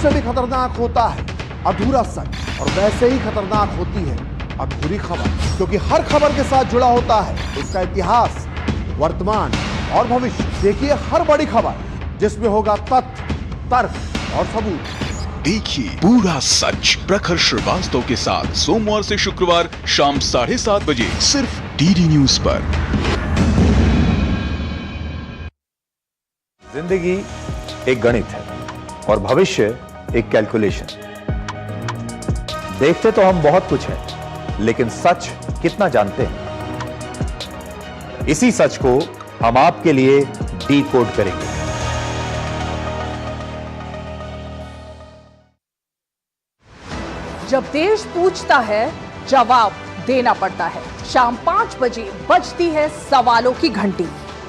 उससे भी खतरनाक होता है अधूरा सच, और वैसे ही खतरनाक होती है अधूरी खबर, क्योंकि हर खबर के साथ जुड़ा होता है उसका इतिहास, वर्तमान और भविष्य। देखिए हर बड़ी खबर जिसमें होगा तथ्य, तर्क और सबूत। देखिए पूरा सच प्रखर श्रीवास्तव के साथ सोमवार से शुक्रवार शाम 7:30 बजे सिर्फ डीडी न्यूज पर। जिंदगी एक गणित है और भविष्य एक कैलकुलेशन। देखते तो हम बहुत कुछ है, लेकिन सच कितना जानते हैं? इसी सच को हम आपके लिए डीकोड करेंगे। जब देश पूछता है, जवाब देना पड़ता है। शाम 5 बजे बजती है सवालों की घंटी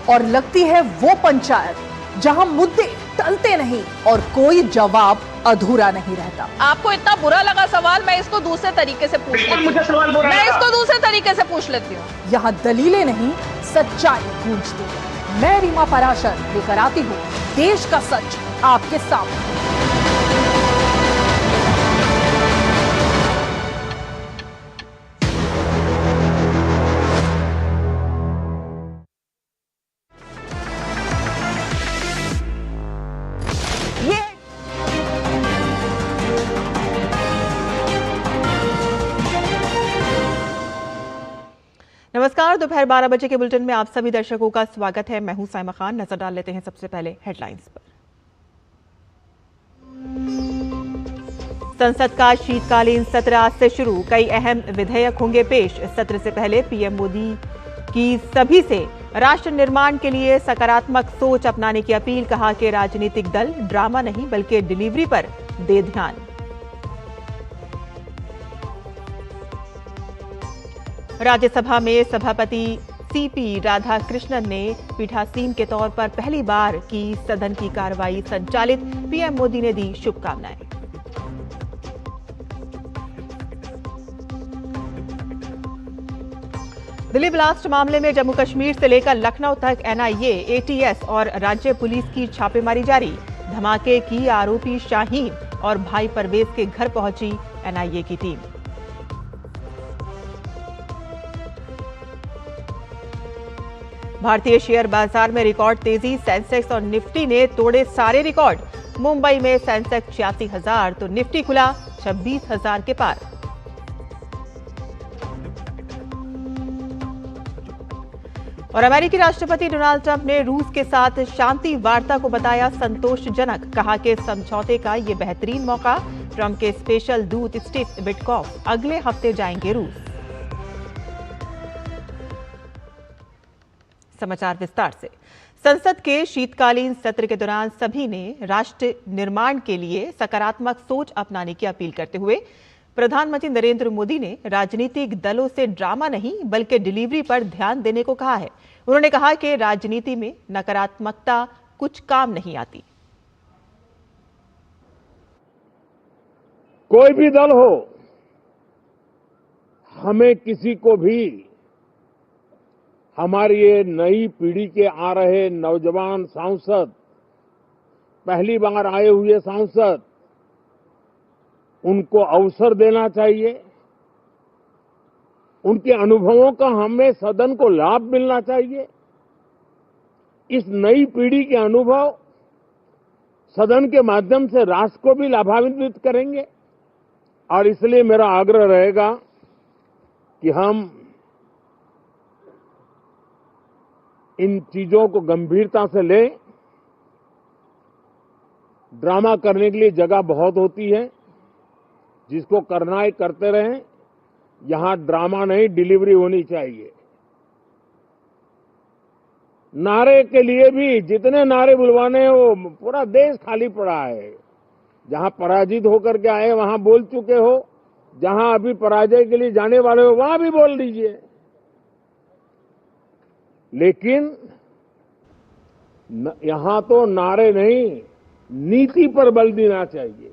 और लगती है वो पंचायत जहां मुद्दे टलते नहीं और कोई जवाब अधूरा नहीं रहता। आपको इतना बुरा लगा सवाल, मैं इसको दूसरे तरीके से पूछ लेती हूँ। मैं इसको दूसरे तरीके से पूछ लेती हूँ। यहाँ दलीलें नहीं, सच्चाई गूंजती है। मैं रीमा पराशर लेकर आती हूँ देश का सच आपके सामने। नमस्कार, दोपहर 12 बजे के बुलेटिन में आप सभी दर्शकों का स्वागत है। मैं हूं साइमा खान। नजर डाल लेते हैं सबसे पहले हेडलाइंस पर। संसद का शीतकालीन सत्र आज से शुरू, कई अहम विधेयक होंगे पेश। सत्र से पहले पीएम मोदी की सभी से राष्ट्र निर्माण के लिए सकारात्मक सोच अपनाने की अपील। कहा कि राजनीतिक दल ड्रामा नहीं बल्कि डिलीवरी पर दे ध्यान। राज्यसभा में सभापति सीपी राधाकृष्णन ने पीठासीन के तौर पर पहली बार की सदन की कार्रवाई संचालित। पीएम मोदी ने दी शुभकामनाएं। दिल्ली ब्लास्ट मामले में जम्मू कश्मीर से लेकर लखनऊ तक एनआईए, एटीएस और राज्य पुलिस की छापेमारी जारी। धमाके की आरोपी शाहीन और भाई परवेज के घर पहुंची एनआईए की टीम। भारतीय शेयर बाजार में रिकॉर्ड तेजी, सेंसेक्स और निफ्टी ने तोड़े सारे रिकॉर्ड। मुंबई में सेंसेक्स 86,000 तो निफ्टी खुला 26,000 के पार। और अमेरिकी राष्ट्रपति डोनाल्ड ट्रंप ने रूस के साथ शांति वार्ता को बताया संतोषजनक। कहा कि समझौते का ये बेहतरीन मौका। ट्रंप के स्पेशल दूत स्टीव विटकॉफ अगले हफ्ते जाएंगे रूस। समाचार विस्तार से। संसद के शीतकालीन सत्र के दौरान सभी ने राष्ट्र निर्माण के लिए सकारात्मक सोच अपनाने की अपील करते हुए प्रधानमंत्री नरेंद्र मोदी ने राजनीतिक दलों से ड्रामा नहीं बल्कि डिलीवरी पर ध्यान देने को कहा है। उन्होंने कहा कि राजनीति में नकारात्मकता कुछ काम नहीं आती। कोई भी दल हो, हमें किसी को भी हमारी ये नई पीढ़ी के आ रहे नौजवान सांसद, पहली बार आए हुए सांसद, उनको अवसर देना चाहिए। उनके अनुभवों का हमें सदन को लाभ मिलना चाहिए। इस नई पीढ़ी के अनुभव सदन के माध्यम से राष्ट्र को भी लाभान्वित करेंगे और इसलिए मेरा आग्रह रहेगा कि हम इन चीजों को गंभीरता से लें। ड्रामा करने के लिए जगह बहुत होती है, जिसको करना है करते रहें। यहां ड्रामा नहीं, डिलीवरी होनी चाहिए। नारे के लिए भी जितने नारे बुलवाने हैं, वो पूरा देश खाली पड़ा है। जहां पराजित होकर के आए वहां बोल चुके हो, जहां अभी पराजय के लिए जाने वाले हो वहां भी बोल दीजिए, लेकिन यहां तो नारे नहीं, नीति पर बल देना चाहिए।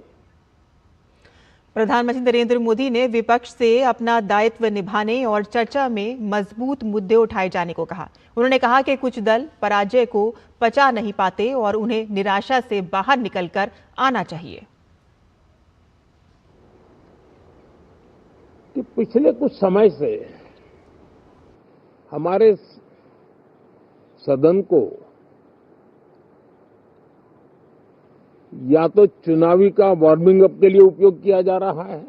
प्रधानमंत्री नरेंद्र मोदी ने विपक्ष से अपना दायित्व निभाने और चर्चा में मजबूत मुद्दे उठाए जाने को कहा। उन्होंने कहा कि कुछ दल पराजय को पचा नहीं पाते और उन्हें निराशा से बाहर निकलकर आना चाहिए। कि पिछले कुछ समय से हमारे सदन को या तो चुनावी का वार्मिंग अप के लिए उपयोग किया जा रहा है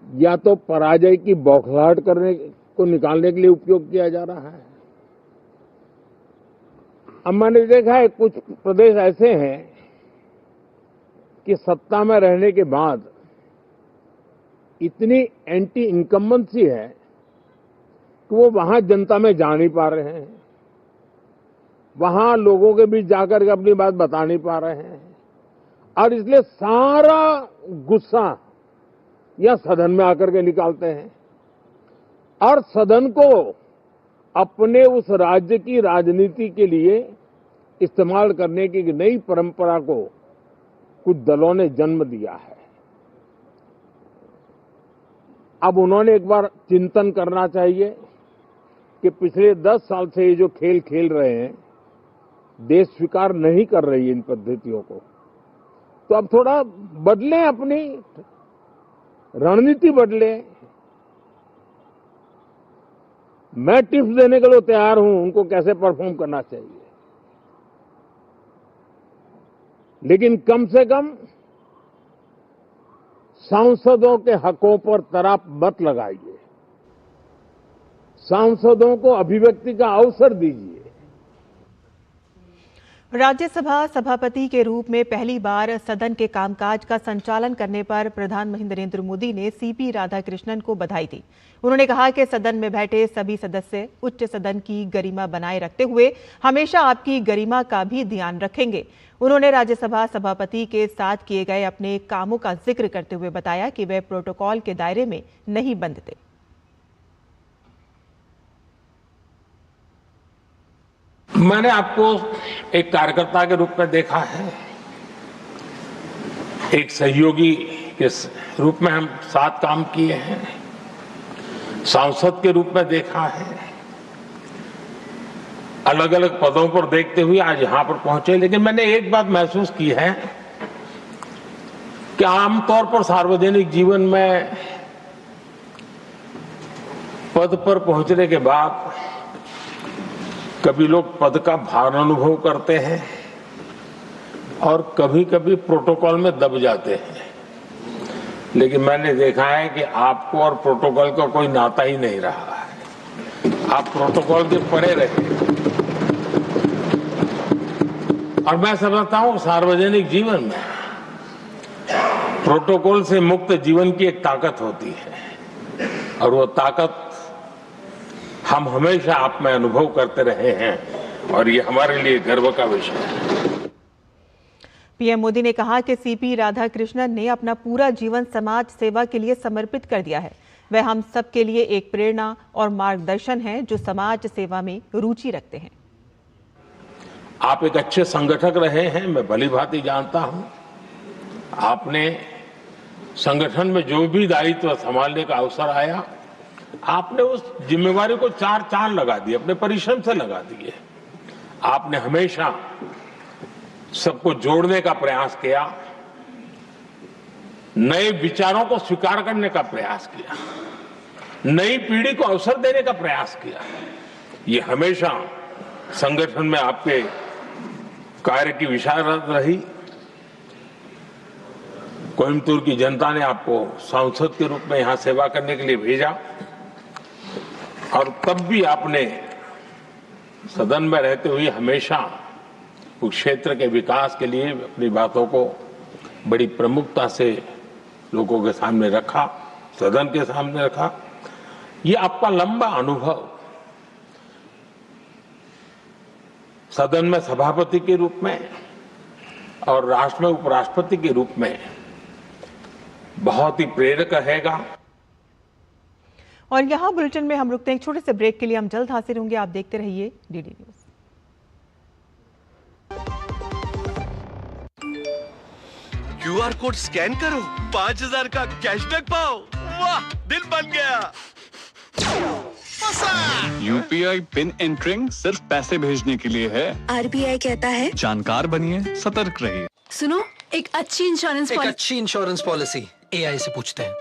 या तो पराजय की बौखलाहट करने को निकालने के लिए उपयोग किया जा रहा है। अब मैंने देखा है कुछ प्रदेश ऐसे हैं कि सत्ता में रहने के बाद इतनी एंटी इनकम्बेंसी है कि वो वहां जनता में जा नहीं पा रहे हैं, वहां लोगों के बीच जाकर के अपनी बात बता नहीं पा रहे हैं और इसलिए सारा गुस्सा या सदन में आकर के निकालते हैं और सदन को अपने उस राज्य की राजनीति के लिए इस्तेमाल करने की नई परंपरा को कुछ दलों ने जन्म दिया है। अब उन्होंने एक बार चिंतन करना चाहिए कि पिछले 10 साल से ये जो खेल खेल रहे हैं, देश स्वीकार नहीं कर रही है इन पद्धतियों को, तो अब थोड़ा बदलें, अपनी रणनीति बदलें। मैं टिप्स देने के लिए तैयार हूं उनको कैसे परफॉर्म करना चाहिए, लेकिन कम से कम सांसदों के हकों पर तराप मत लगाइए, सांसदों को अभिव्यक्ति का अवसर दीजिए। राज्यसभा सभापति के रूप में पहली बार सदन के कामकाज का संचालन करने पर प्रधानमंत्री नरेंद्र मोदी ने सीपी राधाकृष्णन को बधाई दी। उन्होंने कहा कि सदन में बैठे सभी सदस्य उच्च सदन की गरिमा बनाए रखते हुए हमेशा आपकी गरिमा का भी ध्यान रखेंगे। उन्होंने राज्यसभा सभापति के साथ किए गए अपने कामों का जिक्र करते हुए बताया कि वे प्रोटोकॉल के दायरे में नहीं बंधते। मैंने आपको एक कार्यकर्ता के रूप में देखा है, एक सहयोगी के रूप में हम साथ काम किए हैं, सांसद के रूप में देखा है, अलग अलग पदों पर देखते हुए आज यहां पर पहुंचे। लेकिन मैंने एक बात महसूस की है कि आमतौर पर सार्वजनिक जीवन में पद पर पहुंचने के बाद कभी लोग पद का भार अनुभव करते हैं और कभी कभी प्रोटोकॉल में दब जाते हैं, लेकिन मैंने देखा है कि आपको और प्रोटोकॉल का कोई नाता ही नहीं रहा है। आप प्रोटोकॉल के परे रहे और मैं समझता हूं सार्वजनिक जीवन में प्रोटोकॉल से मुक्त जीवन की एक ताकत होती है और वो ताकत हम हमेशा आप में अनुभव करते रहे हैं और ये हमारे लिए गर्व का विषय है। पीएम मोदी ने कहा कि सीपी राधाकृष्णन ने अपना पूरा जीवन समाज सेवा के लिए समर्पित कर दिया है। वह हम सब के लिए एक प्रेरणा और मार्गदर्शन है जो समाज सेवा में रुचि रखते हैं। आप एक अच्छे संगठक रहे हैं, मैं भली भांति जानता हूं। आपने संगठन में जो भी दायित्व संभालने का अवसर आया, आपने उस जिम्मेवारी को 4 चांद लगा दिए, अपने परिश्रम से लगा दिए। आपने हमेशा सबको जोड़ने का प्रयास किया, नए विचारों को स्वीकार करने का प्रयास किया, नई पीढ़ी को अवसर देने का प्रयास किया। ये हमेशा संगठन में आपके कार्य की विशारद रही। कोयम्बतूर की जनता ने आपको सांसद के रूप में यहां सेवा करने के लिए भेजा और तब भी आपने सदन में रहते हुए हमेशा उस क्षेत्र के विकास के लिए अपनी बातों को बड़ी प्रमुखता से लोगों के सामने रखा, सदन के सामने रखा। ये आपका लंबा अनुभव सदन में सभापति के रूप में और राष्ट्र में उपराष्ट्रपति के रूप में बहुत ही प्रेरक रहेगा। और यहाँ बुलेटिन में हम रुकते हैं एक छोटे से ब्रेक के लिए। हम जल्द हाजिर होंगे, आप देखते रहिए DD news. QR code scan करो, 5000 का कैशबैक पाओ। वाह, दिल बन गया। यूपीआई पिन एंटरिंग सिर्फ पैसे भेजने के लिए है। आरबीआई कहता है जानकार बनिए, सतर्क रहिए। सुनो, एक अच्छी इंश्योरेंस पॉलिसी एआई से पूछते हैं।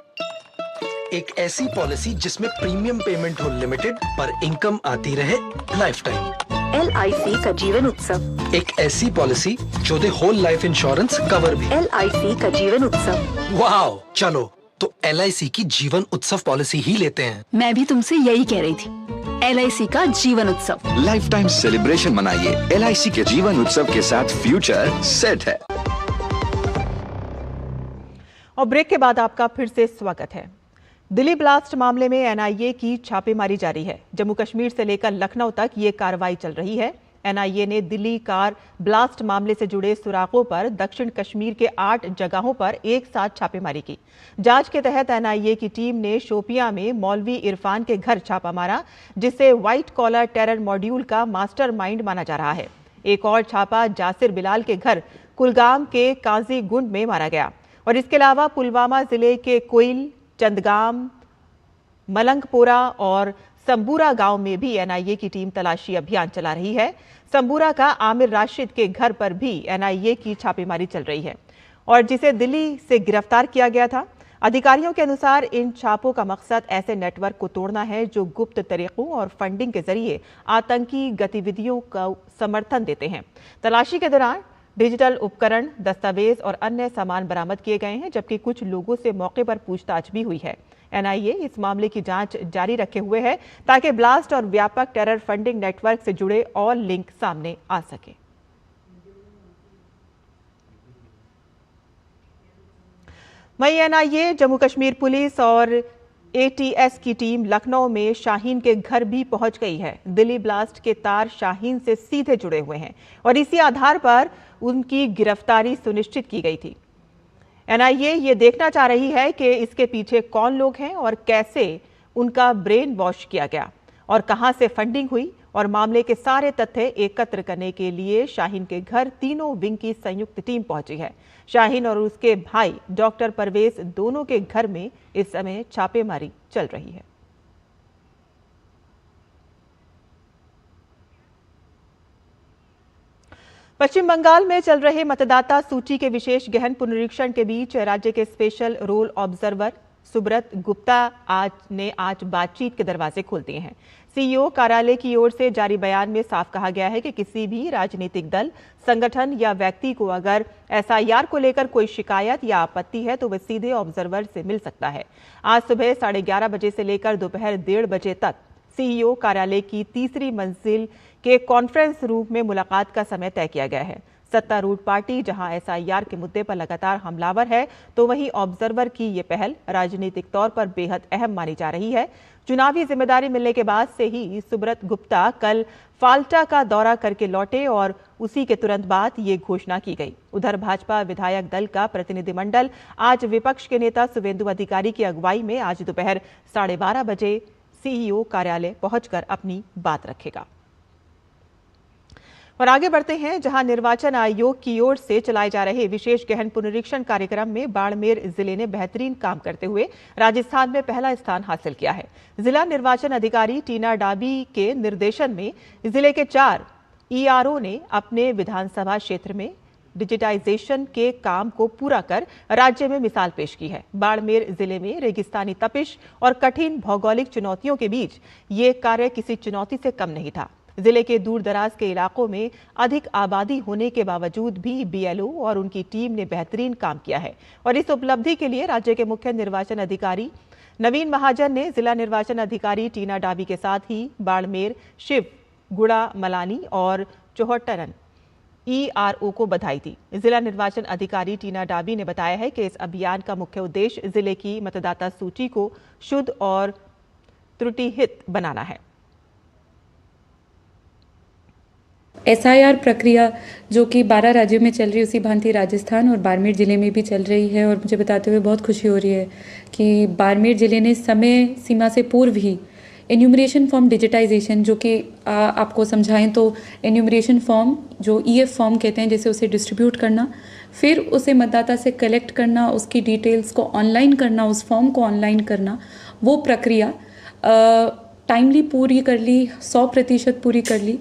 एक ऐसी पॉलिसी जिसमें प्रीमियम पेमेंट हो लिमिटेड पर इनकम आती रहे लाइफ टाइम। LIC का जीवन उत्सव। एक ऐसी पॉलिसी जो दे होल लाइफ इंश्योरेंस कवर भी। LIC का जीवन उत्सव। वाओ, चलो तो LIC की जीवन उत्सव पॉलिसी ही लेते हैं। मैं भी तुमसे यही कह रही थी, LIC का जीवन उत्सव। लाइफ टाइम सेलिब्रेशन मनाइए LIC के जीवन उत्सव के साथ, फ्यूचर सेट है। और ब्रेक के बाद आपका फिर से स्वागत है। दिल्ली ब्लास्ट मामले में NIA की छापेमारी जारी है। जम्मू कश्मीर से लेकर लखनऊ तक ये कार्रवाई चल रही है। NIA ने दिल्ली कार ब्लास्ट मामले से जुड़े सुरागों पर दक्षिण कश्मीर के 8 जगहों पर एक साथ छापेमारी की। जांच के तहत NIA की टीम ने शोपियां में मौलवी इरफान के घर छापा मारा, जिसे व्हाइट कॉलर टेरर मॉड्यूल का मास्टरमाइंड माना जा रहा है। एक और छापा जासिर बिलाल के घर कुलगाम के काजी गुंड में मारा गया। और इसके अलावा पुलवामा जिले के कोइल, चंदगाम, मलंगपोरा और संबूरा गांव में भी NIA की टीम तलाशी अभियान चला रही है। संबूरा का आमिर राशिद के घर पर भी NIA की छापेमारी चल रही है, और जिसे दिल्ली से गिरफ्तार किया गया था। अधिकारियों के अनुसार इन छापों का मकसद ऐसे नेटवर्क को तोड़ना है जो गुप्त तरीकों और फंडिंग के जरिए आतंकी गतिविधियों का समर्थन देते हैं। तलाशी के दौरान डिजिटल उपकरण, दस्तावेज और अन्य सामान बरामद किए गए हैं, जबकि कुछ लोगों से मौके पर पूछताछ भी हुई है। NIA इस मामले की जांच जारी रखे हुए है ताकि ब्लास्ट और व्यापक टेरर फंडिंग नेटवर्क से जुड़े और लिंक सामने आ सके। वहीं NIA, जम्मू कश्मीर पुलिस और ATS की टीम लखनऊ में शाहीन के घर भी पहुंच गई है। दिल्ली ब्लास्ट के तार शाहीन से सीधे जुड़े हुए हैं और इसी आधार पर उनकी गिरफ्तारी सुनिश्चित की गई थी। NIA ये देखना चाह रही है कि इसके पीछे कौन लोग हैं और कैसे उनका ब्रेन वॉश किया गया और कहां से फंडिंग हुई, और मामले के सारे तथ्य एकत्र करने के लिए शाहीन के घर तीनों विंग की संयुक्त टीम पहुंची है। शाहीन और उसके भाई डॉक्टर परवेज दोनों के घर में इस समय छापेमारी चल रही है। पश्चिम बंगाल में चल रहे मतदाता सूची के विशेष गहन पुनरीक्षण के बीच राज्य के special roll observer Subrata Gupta आज बातचीत के दरवाजे खोल दिए हैं। CEO कार्यालय की ओर से जारी बयान में साफ कहा गया है कि किसी भी राजनीतिक दल, संगठन या व्यक्ति को अगर SIR को लेकर कोई शिकायत या आपत्ति है तो वह सीधे ऑब्जर्वर से मिल सकता है। आज सुबह 11:30 बजे से लेकर दोपहर 1:30 बजे तक CEO कार्यालय की तीसरी मंजिल के कॉन्फ्रेंस रूम में मुलाकात का समय तय किया गया है। सत्तारूढ़ पार्टी जहां SIR के मुद्दे पर लगातार हमलावर है, तो वहीं ऑब्जर्वर की ये पहल राजनीतिक तौर पर बेहद अहम मानी जा रही है। चुनावी जिम्मेदारी मिलने के बाद से ही सुब्रत गुप्ता कल फाल्टा का दौरा करके लौटे और उसी के तुरंत बाद ये घोषणा की गई। उधर भाजपा विधायक दल का प्रतिनिधिमंडल आज विपक्ष के नेता शुभेंदु अधिकारी की अगुवाई में आज दोपहर 12:30 बजे CEO कार्यालय पहुंचकर अपनी बात रखेगा। और आगे बढ़ते हैं, जहां निर्वाचन आयोग की ओर से चलाए जा रहे विशेष गहन पुनरीक्षण कार्यक्रम में बाड़मेर जिले ने बेहतरीन काम करते हुए राजस्थान में पहला स्थान हासिल किया है। जिला निर्वाचन अधिकारी टीना डाबी के निर्देशन में जिले के 4 ERO ने अपने विधानसभा क्षेत्र में डिजिटाइजेशन के काम को पूरा कर राज्य में मिसाल पेश की है। बाड़मेर जिले में रेगिस्तानी तपिश और कठिन भौगोलिक चुनौतियों के बीच ये कार्य किसी चुनौती से कम नहीं था। जिले के दूर दराज के इलाकों में अधिक आबादी होने के बावजूद भी BLO और उनकी टीम ने बेहतरीन काम किया है, और इस उपलब्धि के लिए राज्य के मुख्य निर्वाचन अधिकारी नवीन महाजन ने जिला निर्वाचन अधिकारी टीना डाबी के साथ ही बाड़मेर, शिव, गुड़ा, मलानी और चौहटरन ERO को बधाई दी। जिला निर्वाचन अधिकारी टीना डाबी ने बताया है कि इस अभियान का मुख्य उद्देश्य जिले की मतदाता सूची को शुद्ध और त्रुटिरहित बनाना है। SIR प्रक्रिया जो कि 12 राज्यों में चल रही है, उसी भांति राजस्थान और बाड़मेर ज़िले में भी चल रही है, और मुझे बताते हुए बहुत खुशी हो रही है कि बाड़मेर ज़िले ने समय सीमा से पूर्व ही एन्यूमरेशन फॉर्म डिजिटाइजेशन, जो कि आपको समझाएं तो एन्यूमरेशन फॉर्म जो EF फॉर्म कहते हैं, जैसे उसे डिस्ट्रीब्यूट करना, फिर उसे मतदाता से कलेक्ट करना, उसकी डिटेल्स को ऑनलाइन करना, उस फॉर्म को ऑनलाइन करना, वो प्रक्रिया टाइमली पूरी कर ली, 100% पूरी कर ली।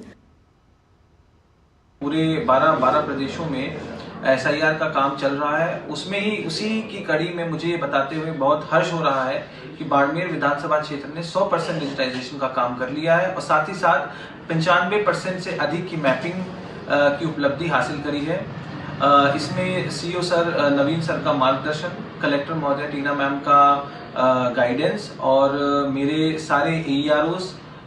पूरे 12 प्रदेशों में SIR का काम चल रहा है, उसमें ही उसी की कड़ी में मुझे ये बताते हुए बहुत हर्ष हो रहा है कि बाड़मेर विधानसभा क्षेत्र ने 100% डिजिटाइजेशन का काम कर लिया है और साथ ही साथ 95% से अधिक की मैपिंग की उपलब्धि हासिल करी है। इसमें CO सर नवीन सर का मार्गदर्शन, कलेक्टर महोदय टीना मैम का गाइडेंस और मेरे सारे AEROs,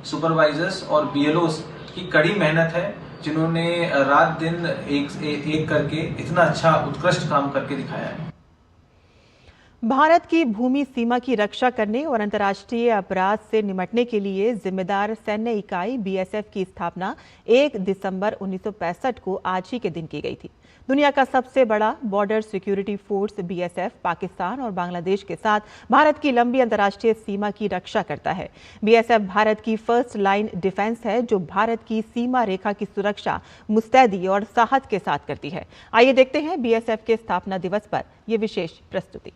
सुपरवाइजर्स और BLOs की कड़ी मेहनत है, जिन्होंने रात दिन एक करके इतना अच्छा उत्कृष्ट काम करके दिखाया है। भारत की भूमि सीमा की रक्षा करने और अंतर्राष्ट्रीय अपराध से निपटने के लिए जिम्मेदार सैन्य इकाई BSF की स्थापना 1 दिसंबर 1965 को आज ही के दिन की गई थी। दुनिया का सबसे बड़ा border security force BSF Pakistan और बांग्लादेश के साथ भारत की लंबी अंतर्राष्ट्रीय सीमा की रक्षा करता है। BSF भारत की फर्स्ट लाइन डिफेंस है, जो भारत की सीमा रेखा की सुरक्षा मुस्तैदी और साहस के साथ करती है। आइए देखते हैं BSF के स्थापना दिवस पर यह विशेष प्रस्तुति।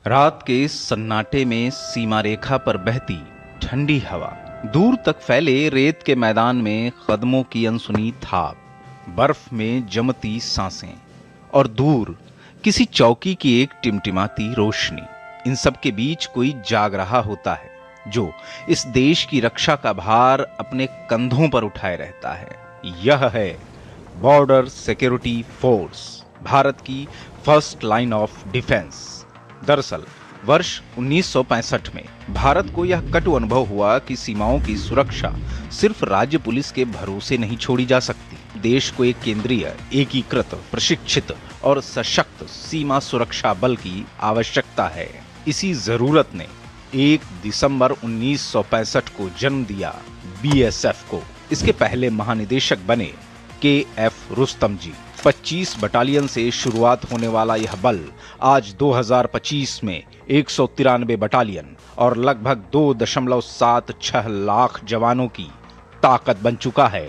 रात के सन्नाटे में सीमा रेखा पर बहती ठंडी हवा, दूर तक फैले रेत के मैदान में कदमों की अनसुनी थाप, बर्फ में जमती सांसें और दूर किसी चौकी की एक टिमटिमाती रोशनी, इन सब के बीच कोई जाग रहा होता है जो इस देश की रक्षा का भार अपने कंधों पर उठाए रहता है। यह है बॉर्डर सिक्योरिटी फोर्स, भारत की फर्स्ट लाइन ऑफ डिफेंस। दरअसल वर्ष 1965 में भारत को यह कटु अनुभव हुआ कि सीमाओं की सुरक्षा सिर्फ राज्य पुलिस के भरोसे नहीं छोड़ी जा सकती। देश को एक केंद्रीय, एकीकृत, प्रशिक्षित और सशक्त सीमा सुरक्षा बल की आवश्यकता है। इसी जरूरत ने 1 दिसंबर 1965 को जन्म दिया BSF को। इसके पहले महानिदेशक बने KF रुस्तम जी। 25 बटालियन से शुरुआत होने वाला यह बल आज 2025 में 193 बटालियन और लगभग 2.76 लाख जवानों की ताकत बन चुका है।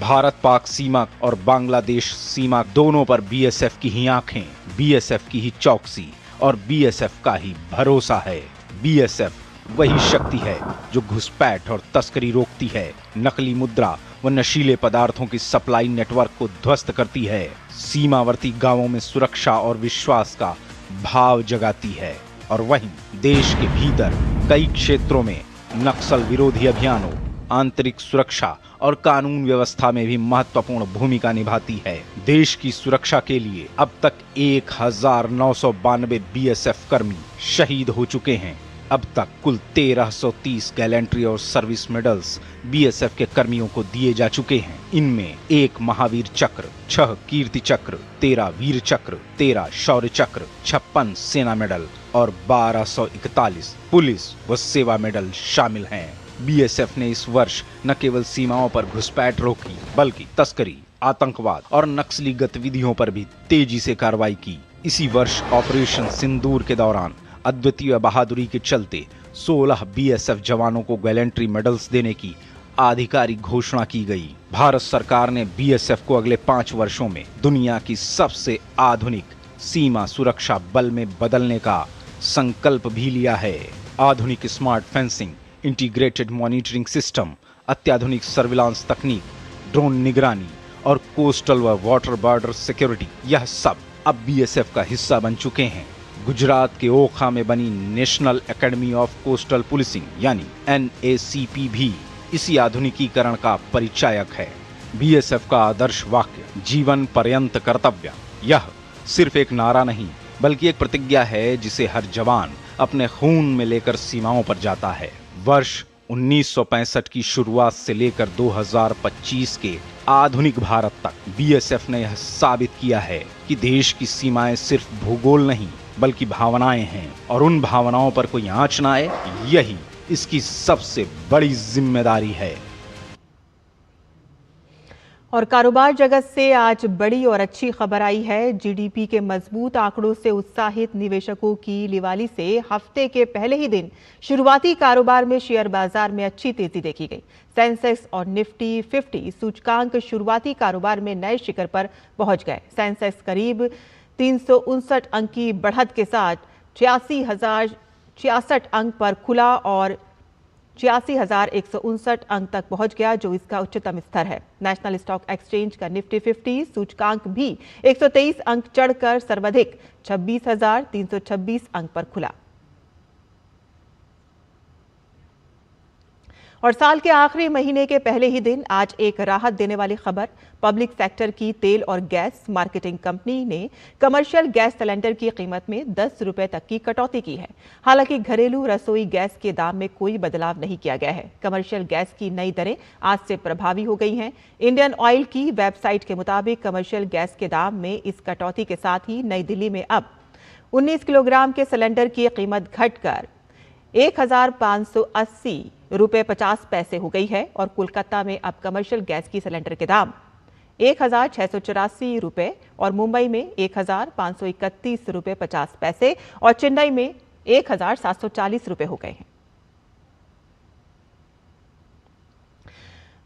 भारत पाक सीमा और बांग्लादेश सीमा दोनों पर BSF की ही आंखें, BSF की ही चौकसी और BSF का ही भरोसा है। BSF वही शक्ति है जो घुसपैठ और तस्करी रोकती है, नकली मुद्रा व नशीले पदार्थों की सप्लाई नेटवर्क को ध्वस्त करती है, सीमावर्ती गांवों में सुरक्षा और विश्वास का भाव जगाती है और वहीं देश के भीतर कई क्षेत्रों में नक्सल विरोधी अभियानों, आंतरिक सुरक्षा और कानून व्यवस्था में भी महत्वपूर्ण भूमिका निभाती है। देश की सुरक्षा के लिए अब तक 1992 BSF कर्मी शहीद हो चुके हैं। अब तक कुल 1330 गैलेंट्री और सर्विस मेडल्स BSF के कर्मियों को दिए जा चुके हैं। इनमें 1 महावीर चक्र, 6 कीर्ति चक्र, 13 वीर चक्र, 13 शौर्य चक्र, 56 सेना मेडल और 1241 पुलिस व सेवा मेडल शामिल हैं। BSF ने इस वर्ष न केवल सीमाओं पर घुसपैठ रोकी, बल्कि तस्करी, आतंकवाद और नक्सली गतिविधियों पर भी तेजी से कार्रवाई की। इसी वर्ष ऑपरेशन सिंदूर के दौरान अद्वितीय बहादुरी के चलते 16 BSF जवानों को गैलेंट्री मेडल्स देने की आधिकारिक घोषणा की गई। भारत सरकार ने BSF को अगले 5 वर्षों में दुनिया की सबसे आधुनिक सीमा सुरक्षा बल में बदलने का संकल्प भी लिया है। आधुनिक smart fencing, integrated monitoring system, अत्याधुनिक सर्विलांस तकनीक, ड्रोन निगरानी और कोस्टल व वाटर बॉर्डर सिक्योरिटी, यह सब अब BSF का हिस्सा बन चुके हैं। गुजरात के ओखा में बनी national academy of coastal policing यानी NACP भी इसी आधुनिकीकरण का परिचायक है। BSF का आदर्श वाक्य जीवन पर्यंत कर्तव्य, यह सिर्फ एक नारा नहीं बल्कि एक प्रतिज्ञा है जिसे हर जवान अपने खून में लेकर सीमाओं पर जाता है। वर्ष 1965 की शुरुआत से लेकर 2025 के आधुनिक भारत तक BSF ने यह साबित किया है कि देश की सीमाएं सिर्फ भूगोल नहीं बल्कि भावनाएं हैं और उन भावनाओं पर कोई आंच ना आए, यही इसकी सबसे बड़ी जिम्मेदारी है। और कारोबार जगत से आज बड़ी और अच्छी खबर आई है। GDP के मजबूत आंकड़ों से उत्साहित निवेशकों की लिवाली से हफ्ते के पहले ही दिन शुरुआती कारोबार में शेयर बाजार में अच्छी तेजी देखी गई। सेंसेक्स और निफ्टी 50 सूचकांक शुरुआती कारोबार में नए शिखर पर पहुंच गए। सेंसेक्स करीब 359 अंक की बढ़त के साथ 86,066 अंक पर खुला और 86,159 अंक तक पहुंच गया, जो इसका उच्चतम स्तर है। नेशनल स्टॉक एक्सचेंज का निफ्टी 50 सूचकांक भी 123 अंक चढ़कर सर्वाधिक 26,326 अंक पर खुला। और साल के आखिरी महीने के पहले ही दिन आज एक राहत देने वाली खबर। पब्लिक सेक्टर की तेल और गैस मार्केटिंग कंपनी ने कमर्शियल गैस सिलेंडर की कीमत में 10 रुपए तक की कटौती की है। हालांकि घरेलू रसोई गैस के दाम में कोई बदलाव नहीं किया गया है। कमर्शियल गैस की नई दरें आज से प्रभावी हो गई हैं। इंडियन ऑयल की वेबसाइट के मुताबिक कमर्शियल गैस के दाम में इस कटौती के साथ ही नई दिल्ली में अब 19 किलोग्राम के सिलेंडर की कीमत घटकर 1,580 रुपए 50 पैसे हो गई है और कोलकाता में अब कमर्शियल गैस की सिलेंडर के दाम 1,684 रुपए और मुंबई में 1,531 रुपए 50 पैसे और चेन्नई में 1,740 रुपए हो गए हैं।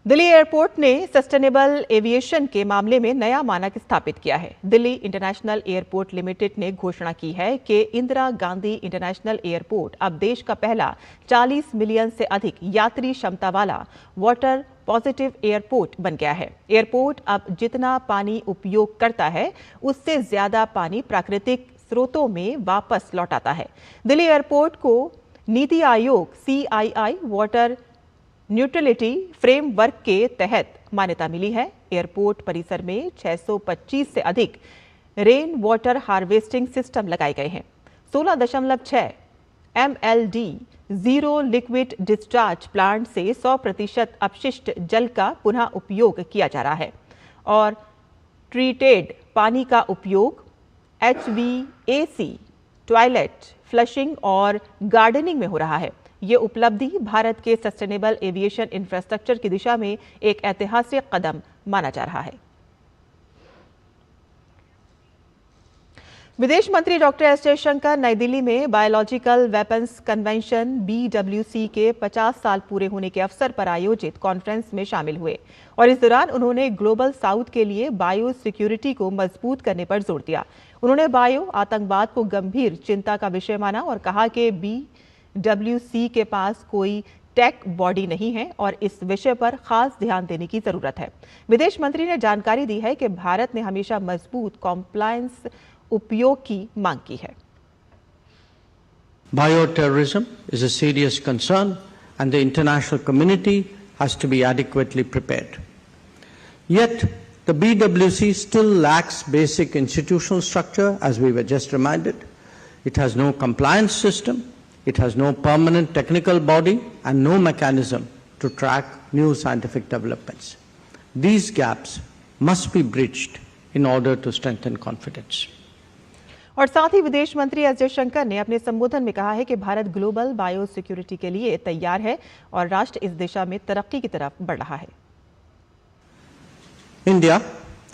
दिल्ली एयरपोर्ट ने सस्टेनेबल एविएशन के मामले में नया मानक स्थापित किया है। दिल्ली इंटरनेशनल एयरपोर्ट लिमिटेड ने घोषणा की है कि इंदिरा गांधी इंटरनेशनल एयरपोर्ट अब देश का पहला 40 मिलियन से अधिक यात्री क्षमता वाला वाटर पॉजिटिव एयरपोर्ट बन गया है। एयरपोर्ट अब जितना पानी उपयोग करता है उससे ज्यादा पानी प्राकृतिक स्रोतों में वापस लौटाता है। दिल्ली एयरपोर्ट को NITI Aayog CII water neutrality framework के तहत मान्यता मिली है। एयरपोर्ट परिसर में 625 से अधिक रेन वाटर हार्वेस्टिंग सिस्टम लगाए गए हैं। 16.6 MLD zero liquid discharge plant से 100% अपशिष्ट जल का पुनः उपयोग किया जा रहा है और ट्रीटेड पानी का उपयोग HVAC, टॉयलेट, फ्लशिंग और गार्डनिंग में हो रहा है। ये उपलब्धि भारत के सस्टेनेबल एविएशन इंफ्रास्ट्रक्चर की दिशा में एक ऐतिहासिक कदम माना जा रहा है। विदेश मंत्री डॉक्टर एस जयशंकर नई दिल्ली में बायोलॉजिकल वेपन्स कन्वेंशन BWC के 50 साल पूरे होने के अवसर पर आयोजित कॉन्फ्रेंस में शामिल हुए और इस दौरान उन्होंने ग्लोबल साउथ के लिए बायो सिक्योरिटी को मजबूत करने पर जोर दिया। उन्होंने बायो आतंकवाद को गंभीर चिंता का विषय माना और कहा कि BWC के पास कोई टेक बॉडी नहीं है और इस विषय पर खास ध्यान देने की जरूरत है। विदेश मंत्री ने जानकारी दी है कि भारत ने हमेशा मजबूत कॉम्प्लायंस उपयोग की मांग की है। Bioterrorism is a serious concern and the international community has to be adequately prepared. Yet the BWC still lacks basic institutional structure, as we were just reminded. It has no compliance system. It has no permanent technical body and no mechanism to track new scientific developments. These gaps must be bridged in order to strengthen confidence. और साथ ही विदेश मंत्री S Jaishankar ने अपने संबोधन में कहा है कि भारत ग्लोबल बायो सिक्योरिटी के लिए तैयार है और राष्ट्र इस दिशा में तरक्की की तरफ बढ़ रहा है। India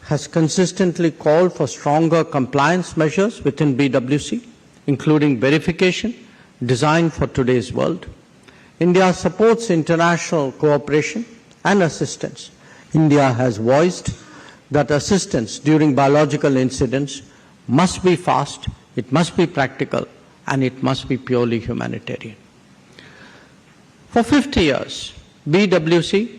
has consistently called for stronger compliance measures within BWC, including verification designed for today's world. India supports international cooperation and assistance. India has voiced that assistance during biological incidents must be fast, it must be practical, and it must be purely humanitarian. For 50 years, BWC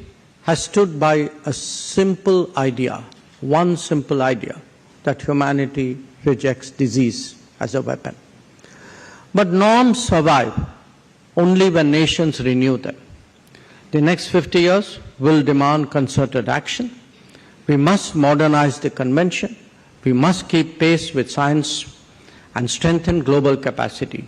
has stood by a simple idea, one simple idea, that humanity rejects disease as a weapon. But norms survive only when nations renew them. The next 50 years will demand concerted action. We must modernize the convention. We must keep pace with science and strengthen global capacity.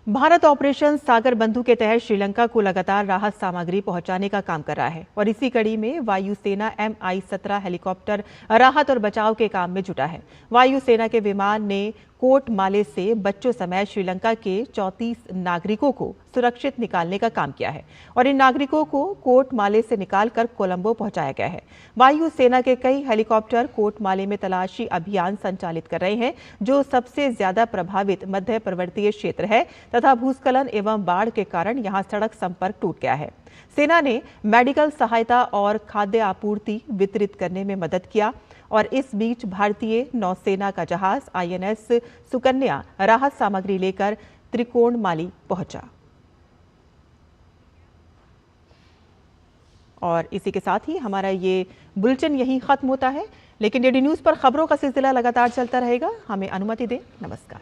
Bharat operation Sagar Bandhu के तहत श्रीलंका को लगातार राहत सामग्री पहुंचाने का काम कर रहा है और इसी कड़ी में वायुसेना MI-17 हेलीकॉप्टर राहत और बचाव के काम में जुटा है। वायुसेना के विमान ने कोट माले से बच्चों समेत श्रीलंका के 34 नागरिकों को सुरक्षित निकालने का काम किया है और इन नागरिकों को कोट माले से निकालकर कोलंबो पहुंचाया गया है। वायुसेना के कई हेलीकॉप्टर कोट माले में तलाशी अभियान संचालित कर रहे हैं, जो सबसे ज्यादा प्रभावित मध्य पर्वतीय क्षेत्र है तथा भूस्खलन एवं बाढ़ के कारण यहां सड़क संपर्क टूट गया है। सेना ने मेडिकल सहायता और खाद्य आपूर्ति वितरित करने में मदद किया और इस बीच भारतीय नौसेना का जहाज INS सुकन्या राहत सामग्री लेकर त्रिकोणमाली पहुंचा। और इसी के साथ ही हमारा ये बुलेटिन यहीं ख़त्म होता है, लेकिन DD न्यूज़ पर खबरों का सिलसिला लगातार चलता रहेगा। हमें अनुमति दें। नमस्कार।